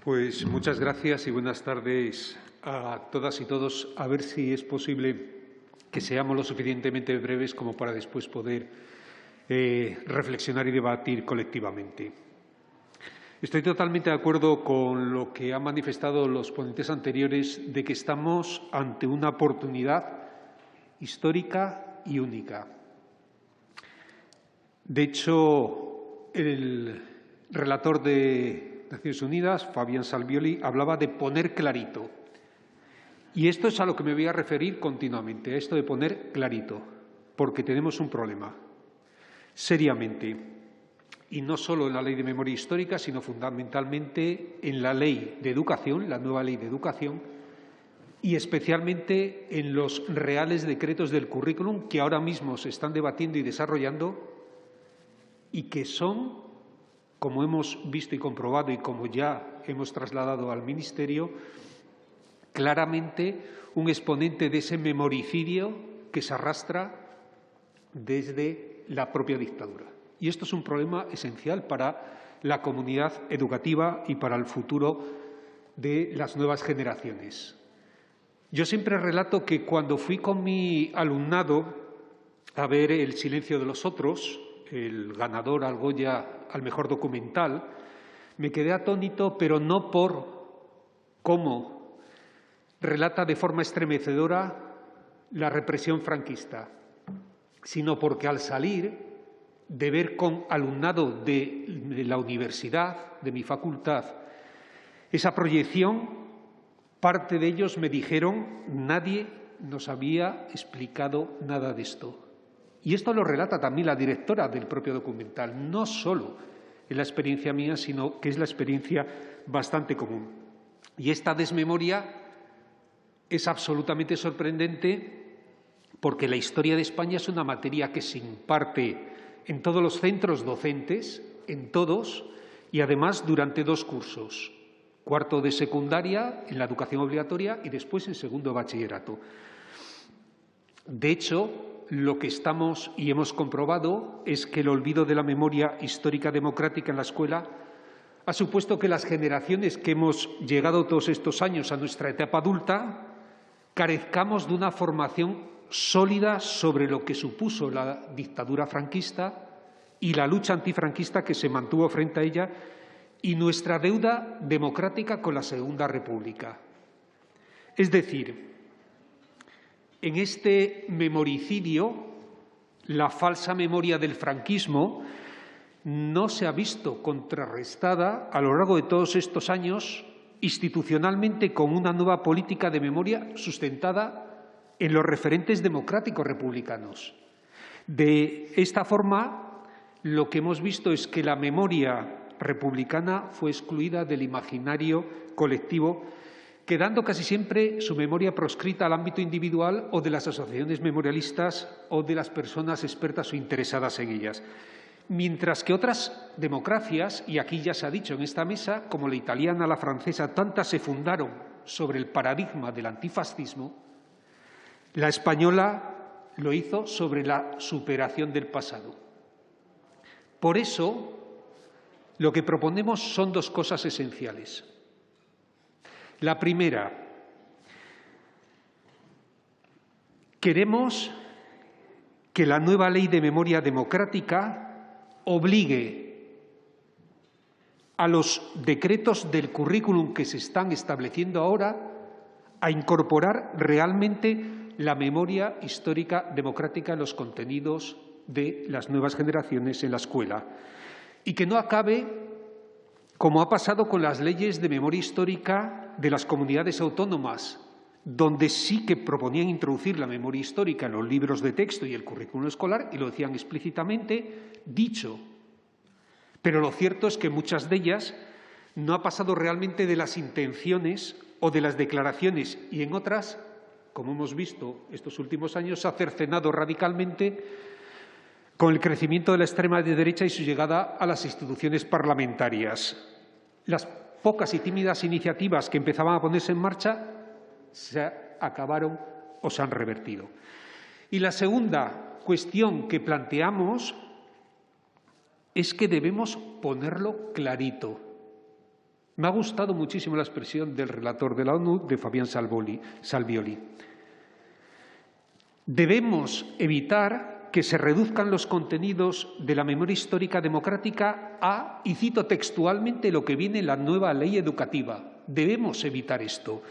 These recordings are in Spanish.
Pues muchas gracias y buenas tardes a todas y todos. A ver si es posible que seamos lo suficientemente breves como para después poder reflexionar y debatir colectivamente. Estoy totalmente de acuerdo con lo que han manifestado los ponentes anteriores de que estamos ante una oportunidad histórica y única. De hecho, el relator de Naciones Unidas, Fabián Salvioli, hablaba de poner clarito. Y esto es a lo que me voy a referir continuamente, a esto de poner clarito, porque tenemos un problema, seriamente. Y no solo en la Ley de Memoria Histórica, sino fundamentalmente en la Ley de Educación, la nueva Ley de Educación, y especialmente en los reales decretos del currículum que ahora mismo se están debatiendo y desarrollando y que son, como hemos visto y comprobado y como ya hemos trasladado al Ministerio, claramente un exponente de ese memoricidio que se arrastra desde la propia dictadura. Y esto es un problema esencial para la comunidad educativa y para el futuro de las nuevas generaciones. Yo siempre relato que cuando fui con mi alumnado a ver El silencio de los otros, el ganador al Goya al mejor documental, me quedé atónito, pero no por cómo relata de forma estremecedora la represión franquista, sino porque al salir de ver con alumnado de la universidad, de mi facultad, esa proyección, parte de ellos me dijeron: nadie nos había explicado nada de esto. Y esto lo relata también la directora del propio documental, no solo es la experiencia mía, sino que es la experiencia bastante común. Y esta desmemoria es absolutamente sorprendente porque la historia de España es una materia que se imparte en todos los centros docentes, en todos, y además durante 2 cursos, cuarto de secundaria en la educación obligatoria y después en segundo de bachillerato. De hecho, lo que estamos y hemos comprobado es que el olvido de la memoria histórica democrática en la escuela ha supuesto que las generaciones que hemos llegado todos estos años a nuestra etapa adulta carezcamos de una formación sólida sobre lo que supuso la dictadura franquista y la lucha antifranquista que se mantuvo frente a ella y nuestra deuda democrática con la Segunda República. Es decir, en este memoricidio, la falsa memoria del franquismo no se ha visto contrarrestada a lo largo de todos estos años institucionalmente con una nueva política de memoria sustentada en los referentes democráticos republicanos. De esta forma, lo que hemos visto es que la memoria republicana fue excluida del imaginario colectivo, quedando casi siempre su memoria proscrita al ámbito individual o de las asociaciones memorialistas o de las personas expertas o interesadas en ellas. Mientras que otras democracias, y aquí ya se ha dicho en esta mesa, como la italiana, la francesa, tantas se fundaron sobre el paradigma del antifascismo, la española lo hizo sobre la superación del pasado. Por eso, lo que proponemos son 2 cosas esenciales. La primera, queremos que la nueva Ley de Memoria Democrática obligue a los decretos del currículum que se están estableciendo ahora a incorporar realmente la memoria histórica democrática en los contenidos de las nuevas generaciones en la escuela y que no acabe como ha pasado con las leyes de memoria histórica de las comunidades autónomas, donde sí que proponían introducir la memoria histórica en los libros de texto y el currículum escolar, y lo decían explícitamente, dicho. Pero lo cierto es que muchas de ellas no ha pasado realmente de las intenciones o de las declaraciones, y en otras, como hemos visto estos últimos años, se ha cercenado radicalmente con el crecimiento de la extrema derecha y su llegada a las instituciones parlamentarias. Las pocas y tímidas iniciativas que empezaban a ponerse en marcha se acabaron o se han revertido. Y la segunda cuestión que planteamos es que debemos ponerlo clarito. Me ha gustado muchísimo la expresión del relator de la ONU, de Fabián Salvioli. Debemos evitar que se reduzcan los contenidos de la memoria histórica democrática a, y cito textualmente lo que viene en la nueva ley educativa, debemos evitar esto.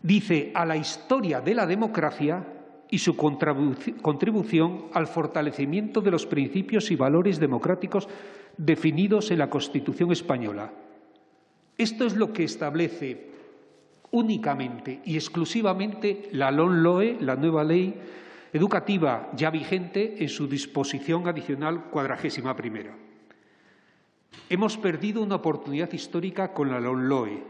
Dice, a la historia de la democracia y su contribución al fortalecimiento de los principios y valores democráticos definidos en la Constitución española. Esto es lo que establece únicamente y exclusivamente la LOMLOE, la nueva ley educativa ya vigente en su disposición adicional 41ª. Hemos perdido una oportunidad histórica con la LOMLOE.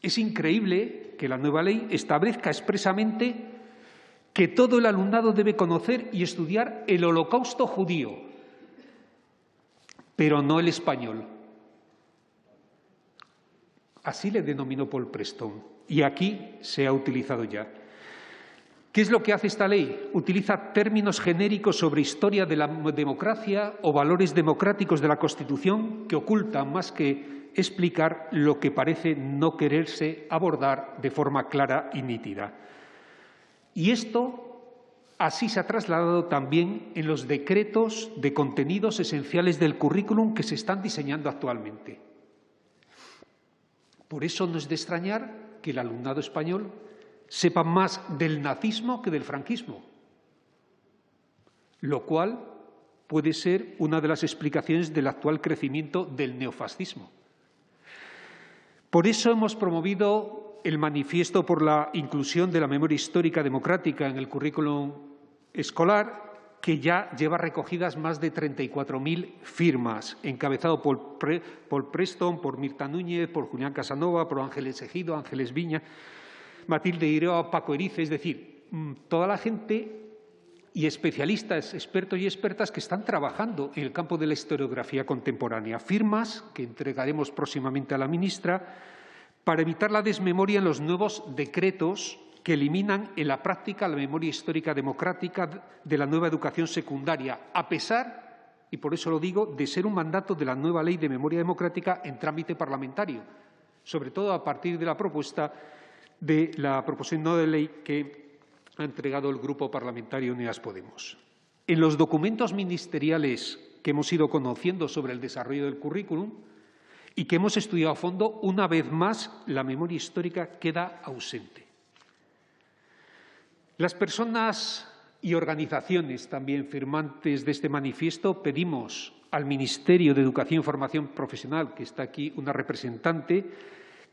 Es increíble que la nueva ley establezca expresamente que todo el alumnado debe conocer y estudiar el Holocausto judío, pero no el español. Así le denominó Paul Preston, y aquí se ha utilizado ya. ¿Qué es lo que hace esta ley? Utiliza términos genéricos sobre historia de la democracia o valores democráticos de la Constitución que ocultan más que explicar lo que parece no quererse abordar de forma clara y nítida. Y esto así se ha trasladado también en los decretos de contenidos esenciales del currículum que se están diseñando actualmente. Por eso no es de extrañar que el alumnado español sepa más del nazismo que del franquismo, lo cual puede ser una de las explicaciones del actual crecimiento del neofascismo. Por eso hemos promovido el manifiesto por la inclusión de la memoria histórica democrática en el currículum escolar, que ya lleva recogidas más de 34.000 firmas, encabezado por Paul Preston, por Mirta Núñez, por Julián Casanova, por Ángeles Ejido, Ángeles Viña, Matilde Iroa, Paco Erice, es decir, toda la gente y especialistas, expertos y expertas que están trabajando en el campo de la historiografía contemporánea. Firmas que entregaremos próximamente a la ministra para evitar la desmemoria en los nuevos decretos que eliminan en la práctica la memoria histórica democrática de la nueva educación secundaria, a pesar, y por eso lo digo, de ser un mandato de la nueva Ley de Memoria Democrática en trámite parlamentario, sobre todo a partir de la propuesta de la proposición no de ley que ha entregado el Grupo Parlamentario Unidas Podemos. En los documentos ministeriales que hemos ido conociendo sobre el desarrollo del currículum y que hemos estudiado a fondo, una vez más la memoria histórica queda ausente. Las personas y organizaciones también firmantes de este manifiesto pedimos al Ministerio de Educación y Formación Profesional, que está aquí una representante,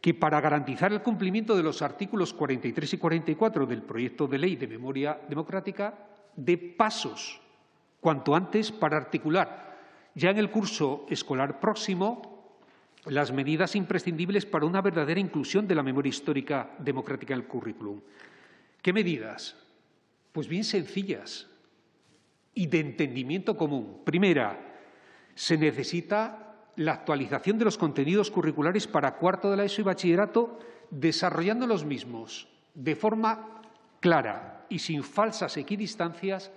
que para garantizar el cumplimiento de los artículos 43 y 44 del proyecto de ley de memoria democrática, dé pasos cuanto antes para articular ya en el curso escolar próximo las medidas imprescindibles para una verdadera inclusión de la memoria histórica democrática en el currículum. ¿Qué medidas? Pues bien sencillas y de entendimiento común. Primera, se necesita la actualización de los contenidos curriculares para cuarto de la ESO y bachillerato, desarrollando los mismos de forma clara y sin falsas equidistancias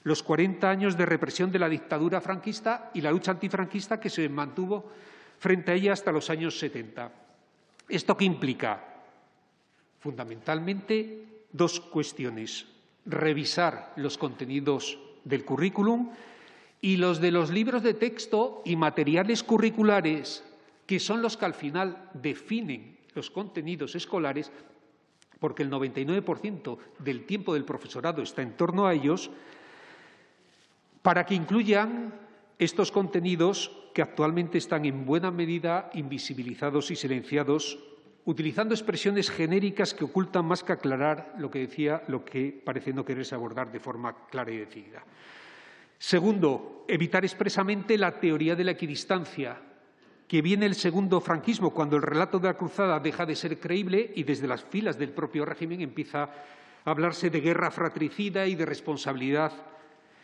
los 40 años de represión de la dictadura franquista y la lucha antifranquista que se mantuvo frente a ella hasta los años 70. ¿Esto qué implica? Fundamentalmente dos cuestiones. Revisar los contenidos del currículum y los de los libros de texto y materiales curriculares, que son los que al final definen los contenidos escolares, porque el 99% del tiempo del profesorado está en torno a ellos, para que incluyan estos contenidos que actualmente están en buena medida invisibilizados y silenciados, utilizando expresiones genéricas que ocultan más que aclarar lo que decía, lo que parece no quererse abordar de forma clara y decidida. Segundo, evitar expresamente la teoría de la equidistancia, que viene el segundo franquismo, cuando el relato de la cruzada deja de ser creíble y desde las filas del propio régimen empieza a hablarse de guerra fratricida y de responsabilidad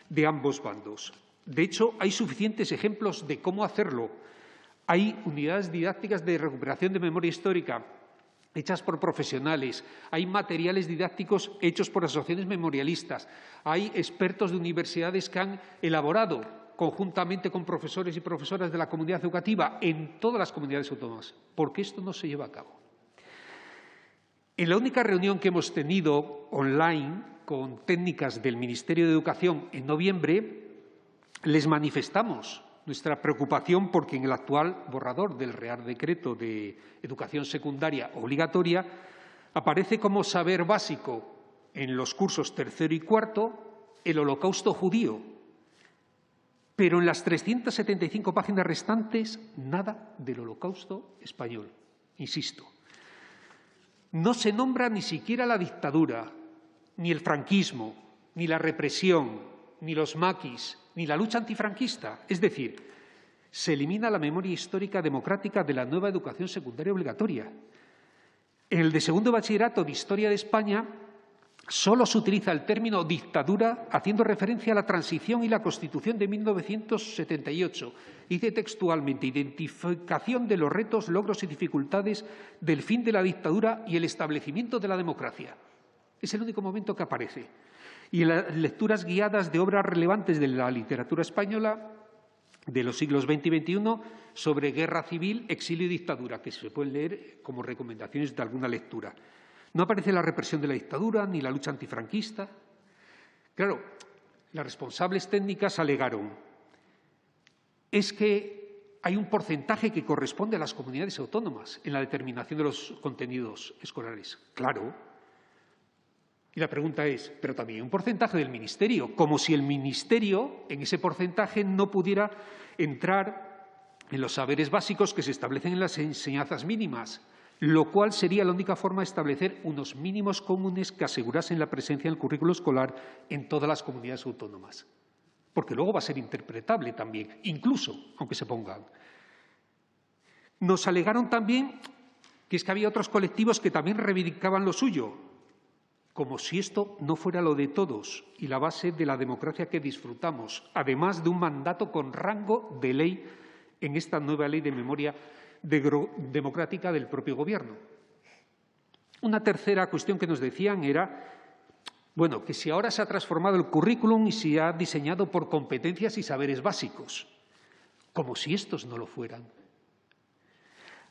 de ambos bandos. De hecho, hay suficientes ejemplos de cómo hacerlo. Hay unidades didácticas de recuperación de memoria histórica hechas por profesionales, hay materiales didácticos hechos por asociaciones memorialistas, hay expertos de universidades que han elaborado conjuntamente con profesores y profesoras de la comunidad educativa en todas las comunidades autónomas, porque esto no se lleva a cabo. En la única reunión que hemos tenido online con técnicas del Ministerio de Educación en noviembre, les manifestamos nuestra preocupación porque en el actual borrador del Real Decreto de Educación Secundaria Obligatoria aparece como saber básico en los cursos tercero y cuarto el Holocausto judío, pero en las 375 páginas restantes nada del Holocausto español. Insisto, no se nombra ni siquiera la dictadura, ni el franquismo, ni la represión, ni los maquis, ni la lucha antifranquista. Es decir, se elimina la memoria histórica democrática de la nueva educación secundaria obligatoria. En el de segundo bachillerato de Historia de España solo se utiliza el término dictadura haciendo referencia a la transición y la Constitución de 1978. Dice textualmente, identificación de los retos, logros y dificultades del fin de la dictadura y el establecimiento de la democracia. Es el único momento que aparece. Y en las lecturas guiadas de obras relevantes de la literatura española de los siglos XX y XXI sobre guerra civil, exilio y dictadura, que se pueden leer como recomendaciones de alguna lectura. No aparece la represión de la dictadura ni la lucha antifranquista. Claro, las responsables técnicas alegaron es que hay un porcentaje que corresponde a las comunidades autónomas en la determinación de los contenidos escolares. Claro. Y la pregunta es, pero también hay un porcentaje del Ministerio, como si el Ministerio en ese porcentaje no pudiera entrar en los saberes básicos que se establecen en las enseñanzas mínimas, lo cual sería la única forma de establecer unos mínimos comunes que asegurasen la presencia en el currículo escolar en todas las comunidades autónomas. Porque luego va a ser interpretable también, incluso aunque se pongan. Nos alegaron también que es que había otros colectivos que también reivindicaban lo suyo, como si esto no fuera lo de todos y la base de la democracia que disfrutamos, además de un mandato con rango de ley en esta nueva ley de memoria democrática del propio Gobierno. Una tercera cuestión que nos decían era, bueno, que si ahora se ha transformado el currículum y se ha diseñado por competencias y saberes básicos, como si estos no lo fueran.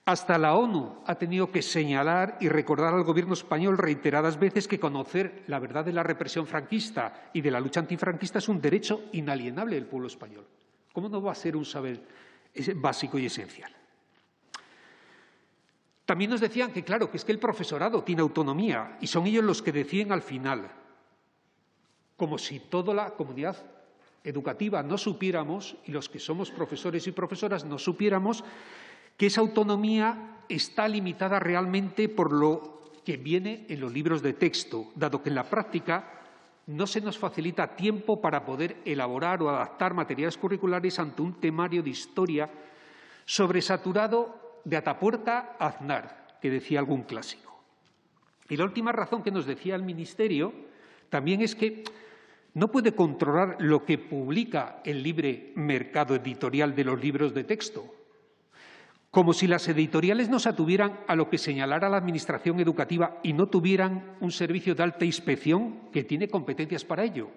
Hasta la ONU ha tenido que señalar y recordar al Gobierno español reiteradas veces que conocer la verdad de la represión franquista y de la lucha antifranquista es un derecho inalienable del pueblo español. ¿Cómo no va a ser un saber básico y esencial? También nos decían que, claro, que es que el profesorado tiene autonomía y son ellos los que deciden al final, como si toda la comunidad educativa no supiéramos, y los que somos profesores y profesoras no supiéramos, que esa autonomía está limitada realmente por lo que viene en los libros de texto, dado que en la práctica no se nos facilita tiempo para poder elaborar o adaptar materiales curriculares ante un temario de historia sobresaturado de Atapuerca a Aznar, que decía algún clásico. Y la última razón que nos decía el Ministerio también es que no puede controlar lo que publica el libre mercado editorial de los libros de texto, como si las editoriales no se atuvieran a lo que señalara la Administración educativa y no tuvieran un servicio de alta inspección que tiene competencias para ello.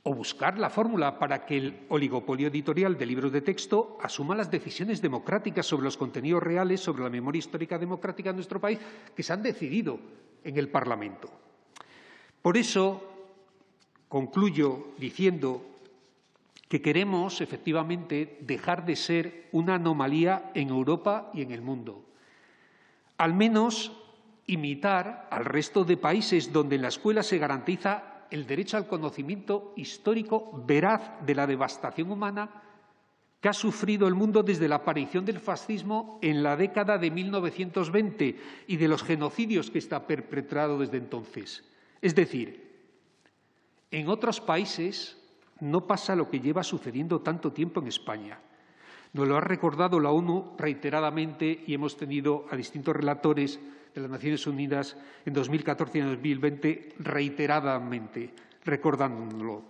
O buscar la fórmula para que el oligopolio editorial de libros de texto asuma las decisiones democráticas sobre los contenidos reales, sobre la memoria histórica democrática de nuestro país, que se han decidido en el Parlamento. Por eso, concluyo diciendo que queremos, efectivamente, dejar de ser una anomalía en Europa y en el mundo. Al menos imitar al resto de países donde en la escuela se garantiza el derecho al conocimiento histórico veraz de la devastación humana que ha sufrido el mundo desde la aparición del fascismo en la década de 1920 y de los genocidios que está perpetrado desde entonces. Es decir, en otros países no pasa lo que lleva sucediendo tanto tiempo en España. Nos lo ha recordado la ONU reiteradamente y hemos tenido a distintos relatores de las Naciones Unidas en 2014 y en 2020 reiteradamente recordándolo.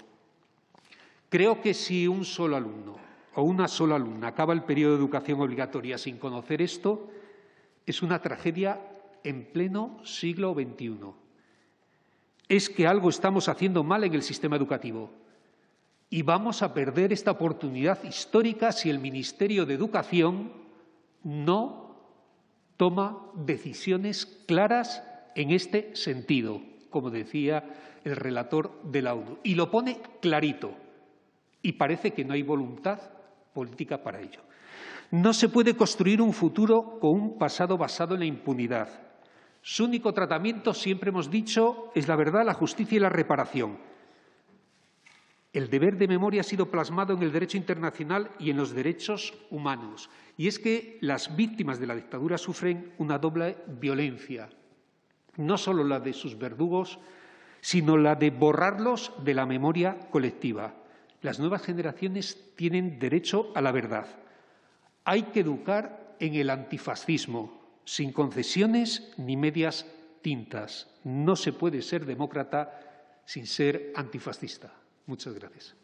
Creo que si un solo alumno o una sola alumna acaba el periodo de educación obligatoria sin conocer esto, es una tragedia en pleno siglo XXI. Es que algo estamos haciendo mal en el sistema educativo. Y vamos a perder esta oportunidad histórica si el Ministerio de Educación no toma decisiones claras en este sentido, como decía el relator de la ONU. Y lo pone clarito. Y parece que no hay voluntad política para ello. No se puede construir un futuro con un pasado basado en la impunidad. Su único tratamiento, siempre hemos dicho, es la verdad, la justicia y la reparación. El deber de memoria ha sido plasmado en el derecho internacional y en los derechos humanos. Y es que las víctimas de la dictadura sufren una doble violencia, no solo la de sus verdugos, sino la de borrarlos de la memoria colectiva. Las nuevas generaciones tienen derecho a la verdad. Hay que educar en el antifascismo, sin concesiones ni medias tintas. No se puede ser demócrata sin ser antifascista. Muchas gracias.